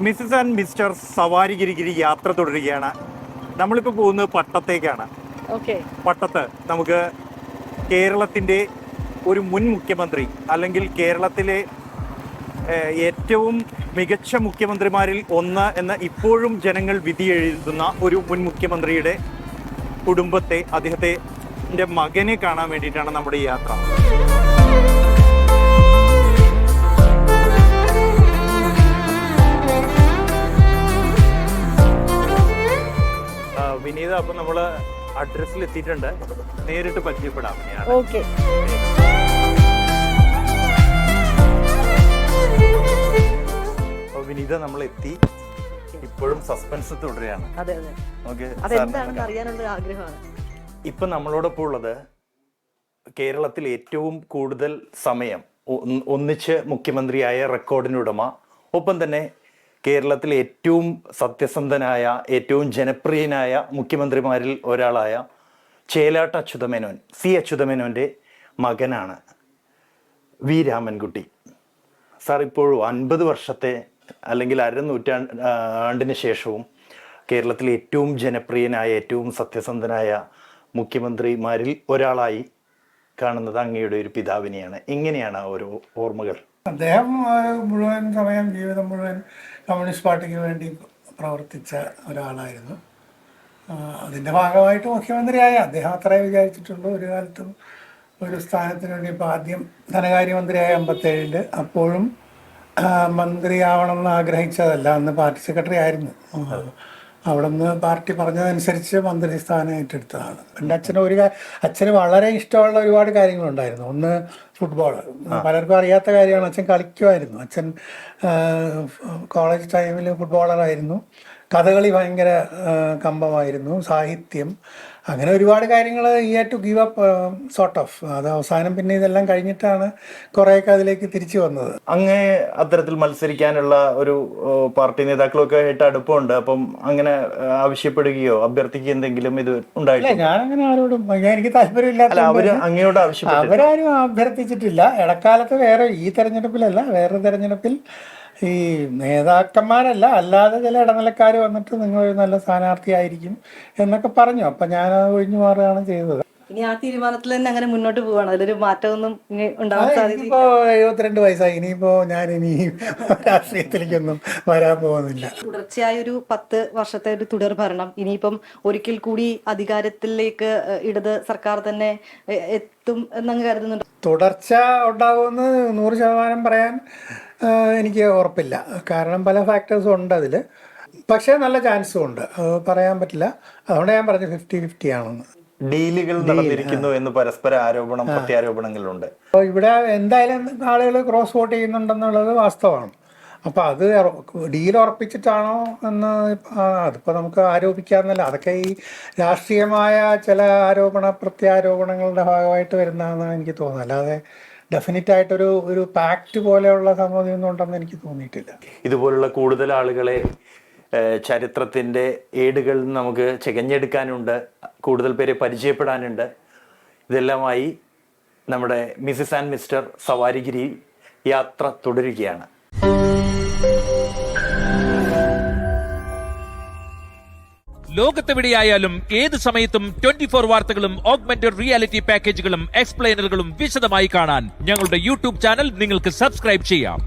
Mrs and mister സവാരിഗിരിഗിരി യാത്ര തുടരുകയാണ്. നമ്മളിപ്പോൾ പോകുന്നത് പട്ടത്തേക്കാണ്. പട്ടത്ത് നമുക്ക് കേരളത്തിൻ്റെ ഒരു മുൻ മുഖ്യമന്ത്രി അല്ലെങ്കിൽ കേരളത്തിലെ ഏറ്റവും മികച്ച മുഖ്യമന്ത്രിമാരിൽ ഒന്ന് എന്ന് ഇപ്പോഴും ജനങ്ങൾ വിധി എഴുതുന്ന ഒരു മുൻ മുഖ്യമന്ത്രിയുടെ കുടുംബത്തെ, അദ്ദേഹത്തിൻ്റെ മകനെ കാണാൻ വേണ്ടിയിട്ടാണ് നമ്മുടെ ഈ യാത്ര. വിനീത, അപ്പൊ നമ്മള് അഡ്രസ്സിൽ എത്തിയിട്ടുണ്ട്. നേരിട്ട് പരിചയപ്പെടാം. വിനീത, നമ്മൾ എത്തി. ഇപ്പോഴും സസ്പെൻസ് തുടരുകയാണ്. ഇപ്പൊ നമ്മളോടൊപ്പം ഉള്ളത് കേരളത്തിൽ ഏറ്റവും കൂടുതൽ സമയം ഒന്നിച്ച് മുഖ്യമന്ത്രിയായ റെക്കോർഡിനുടമ, ഒപ്പം തന്നെ കേരളത്തിലെ ഏറ്റവും സത്യസന്ധനായ, ഏറ്റവും ജനപ്രിയനായ മുഖ്യമന്ത്രിമാരിൽ ഒരാളായ ചേലാട്ട് അച്യുതമേനോൻ, സി അച്യുതമേനോൻ്റെ മകനാണ് വി രാമൻകുട്ടി. സാർ, ഇപ്പോഴും 50 വർഷത്തെ അല്ലെങ്കിൽ അരനൂറ്റാണ്ടിന് ശേഷവും കേരളത്തിലെ ഏറ്റവും ജനപ്രിയനായ, ഏറ്റവും സത്യസന്ധനായ മുഖ്യമന്ത്രിമാരിൽ ഒരാളായി കാണുന്നത് അങ്ങയുടെ ഒരു പിതാവിനെയാണ്. എങ്ങനെയാണ് ഓരോ ഓർമ്മകൾ? അദ്ദേഹം മുഴുവൻ സമയം, ജീവിതം മുഴുവൻ കമ്മ്യൂണിസ്റ്റ് പാർട്ടിക്ക് വേണ്ടി പ്രവർത്തിച്ച ഒരാളായിരുന്നു. അതിൻ്റെ ഭാഗമായിട്ട് മുഖ്യമന്ത്രിയായ അദ്ദേഹം അത്രേ വിചാരിച്ചിട്ടുള്ളൂ. ഒരു കാലത്തും ഒരു സ്ഥാനത്തിന് വേണ്ടി ഇപ്പോൾ ആദ്യം ധനകാര്യമന്ത്രിയായ 57, അപ്പോഴും മന്ത്രിയാവണമെന്ന് ആഗ്രഹിച്ചതല്ല, അന്ന് പാർട്ടി സെക്രട്ടറി ആയിരുന്നു. അവിടെ നിന്ന് പാർട്ടി പറഞ്ഞതനുസരിച്ച് മന്ത്രി സ്ഥാനം ഏറ്റെടുത്തതാണ്. എൻ്റെ അച്ഛന് വളരെ ഇഷ്ടമുള്ള ഒരുപാട് കാര്യങ്ങളുണ്ടായിരുന്നു. ഒന്ന് ഫുട്ബോൾ. പലർക്കും അറിയാത്ത കാര്യമാണ്, അച്ഛൻ കളിക്കുമായിരുന്നു. അച്ഛൻ കോളേജ് ടൈമിൽ ഫുട്ബോളറായിരുന്നു. കഥകളി ഭയങ്കര കമ്പമായിരുന്നു. സാഹിത്യം, അങ്ങനെ ഒരുപാട് കാര്യങ്ങൾ ഈ had to give up sort of. അത് അവസാനം പിന്നെ ഇതെല്ലാം കഴിഞ്ഞിട്ടാണ് കുറേയൊക്കെ അതിലേക്ക് തിരിച്ചു വന്നത്. അങ്ങ് അത്തരത്തിൽ മത്സരിക്കാനുള്ള ഒരു പാർട്ടി നേതാക്കളൊക്കെ ആയിട്ട് അടുപ്പമുണ്ട്. അപ്പം അങ്ങനെ ആവശ്യപ്പെടുകയോ അഭ്യർത്ഥിക്കുകയോ എന്തെങ്കിലും ഇത് ഉണ്ടായിട്ടില്ല? ഞാനങ്ങനെ ആരോടും, എനിക്ക് താല്പര്യമില്ലാത്ത അവരാരും അഭ്യർത്ഥിച്ചിട്ടില്ല. ഇടക്കാലത്ത് വേറെ, ഈ തെരഞ്ഞെടുപ്പിലല്ല, വേറൊരു തെരഞ്ഞെടുപ്പിൽ ഈ നേതാക്കന്മാരല്ല, അല്ലാതെ ചില ഇടനിലക്കാർ വന്നിട്ട് നിങ്ങളൊരു നല്ല സ്ഥാനാർത്ഥിയായിരിക്കും എന്നൊക്കെ പറഞ്ഞു. അപ്പം ഞാനത് ഒഴിഞ്ഞു മാറുകയാണ് ചെയ്തത്. ഇനി ആ തീരുമാനത്തിൽ തന്നെ അങ്ങനെ മുന്നോട്ട് പോവാണ്, അതിലൊരു മാറ്റമൊന്നും ഉണ്ടാവാൻ സാധ്യത? ഇപ്പോ 72 വയസ്സായി. ഇനിയിപ്പോ ഞാൻ രാഷ്ട്രീയത്തിലേക്കൊന്നും വരാൻ പോകുന്നില്ല. തുടർച്ചയായ ഒരു 10 വർഷത്തെ ഒരു തുടർ ഭരണം, ഇനിയിപ്പം ഒരിക്കൽ കൂടി അധികാരത്തിലേക്ക് ഇടത് സർക്കാർ തന്നെ എത്തും എന്നങ്ങ് കരുതുന്നുണ്ട്? തുടർച്ച ഉണ്ടാകുമെന്ന് 100% പറയാൻ എനിക്ക് ഉറപ്പില്ല. കാരണം പല ഫാക്ടേഴ്സും ഉണ്ട് അതിൽ. പക്ഷേ നല്ല ചാൻസും ഉണ്ട്, പറയാൻ പറ്റില്ല. അതുകൊണ്ട് ഞാൻ പറഞ്ഞു 50-50 ആണെന്ന്. ഡീലുകൾ നടന്നിരിക്കുന്നു എന്ന് പരസ്പര ആരോപണം, പ്രത്യാരോപണങ്ങളുണ്ട്. അപ്പോൾ ഇവിടെ എന്തായാലും ആളുകൾ ക്രോസ് വോട്ട് ചെയ്യുന്നുണ്ടെന്നുള്ളത് വാസ്തവമാണ്. അപ്പോൾ അത് ഡീൽ ഉറപ്പിച്ചിട്ടാണോ എന്ന് അതിപ്പോൾ നമുക്ക് ആരോപിക്കാമെന്നല്ല. അതൊക്കെ ഈ രാഷ്ട്രീയമായ ചില പ്രത്യാരോപണങ്ങളുടെ ഭാഗമായിട്ട് വരുന്നതെന്നാണ് എനിക്ക് തോന്നുന്നത്. അല്ലാതെ ഡെഫിനറ്റ് ആയിട്ടൊരു പാക്റ്റ് പോലെയുള്ള സംഗതിയൊന്നും ഉണ്ടെന്ന് എനിക്ക് തോന്നിയിട്ടില്ല. ഇതുപോലുള്ള കൂടുതൽ ആളുകളെ ചരിത്രത്തിൻ്റെ ഏടുകളിൽ നമുക്ക് ചികഞ്ഞെടുക്കാനുണ്ട്, കൂടുതൽ പേരെ പരിചയപ്പെടാനുണ്ട്. ഇതെല്ലാമായി നമ്മുടെ മിസ്സസ് ആൻഡ് മിസ്റ്റർ സവാരിഗിരി യാത്ര തുടരുകയാണ്. ലോകത്തെവിടെയായാലും ഏത് സമയത്തും 24 വാർത്തകളും ഓഗ്മെന്റഡ് റിയാലിറ്റി പാക്കേജുകളും എക്സ്പ്ലെയിനറുകളും വിശദമായി കാണാൻ ഞങ്ങളുടെ യൂട്യൂബ് ചാനൽ നിങ്ങൾക്ക് സബ്സ്ക്രൈബ് ചെയ്യാം.